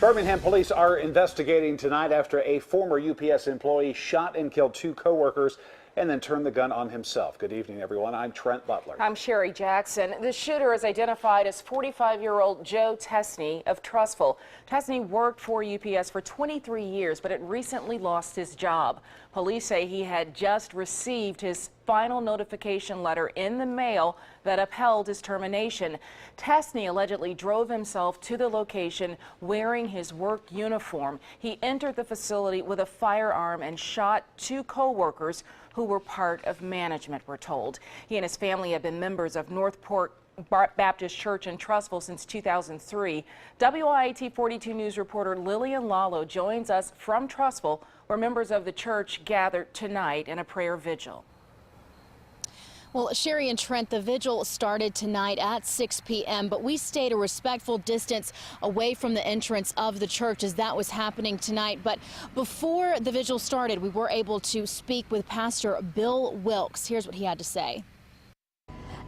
Birmingham police are investigating tonight after a former UPS employee shot and killed two co-workers and then turned the gun on himself. Good evening, everyone. I'm Trent Butler. I'm Sherry Jackson. The shooter is identified as 45-year-old Joe Tesney of Trussville. Tesney worked for UPS for 23 years, but had recently lost his job. Police say he had just received his final notification letter in the mail that upheld his termination. Tesney allegedly drove himself to the location wearing his work uniform. He entered the facility with a firearm and shot two co-workers who were part of management, we're told. He and his family have been members of NorthPark Baptist Church in Trussville since 2003. WIAT 42 News reporter Lillian Lalo joins us from Trussville, where members of the church gathered tonight in a prayer vigil. Well, Sherry and Trent, the vigil started tonight at 6 p.m., but we stayed a respectful distance away from the entrance of the church as that was happening tonight. But before the vigil started, we were able to speak with Pastor Bill Wilkes. Here's what he had to say.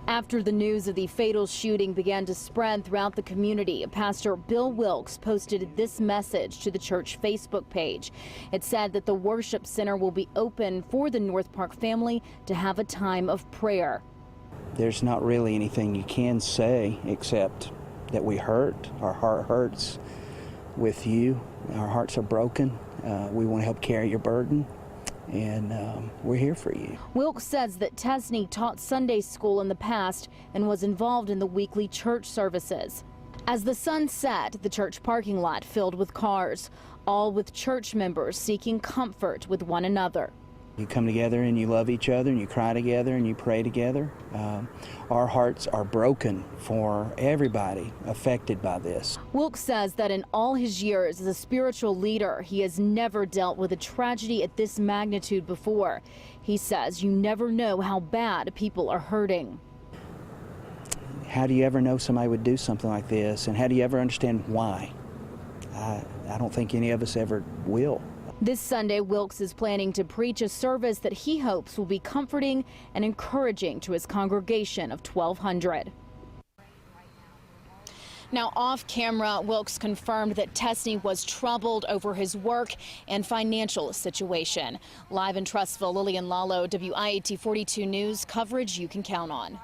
After the news of the fatal shooting began to spread throughout the community, Pastor Bill Wilkes posted this message to the church Facebook page. It said that the worship center will be open for the NorthPark family to have a time of prayer. There's not really anything you can say except that we hurt. Our heart hurts with you. Our hearts are broken. We want to help carry your burden. And we're here for you. Wilkes says that Tesney taught Sunday school in the past and was involved in the weekly church services. As the sun set, the church parking lot filled with cars, all with church members seeking comfort with one another. You come together and you love each other and you cry together and you pray together. Our hearts are broken for everybody affected by this. Wilkes says that in all his years as a spiritual leader, he has never dealt with a tragedy at this magnitude before. He says you never know how bad people are hurting. How do you ever know somebody would do something like this, and how do you ever understand why? I don't think any of us ever will. This Sunday, Wilkes is planning to preach a service that he hopes will be comforting and encouraging to his congregation of 1,200. Now, off camera, Wilkes confirmed that Tesney was troubled over his work and financial situation. Live in Trussville, Lillian Lalo, WIAT 42 News, coverage you can count on.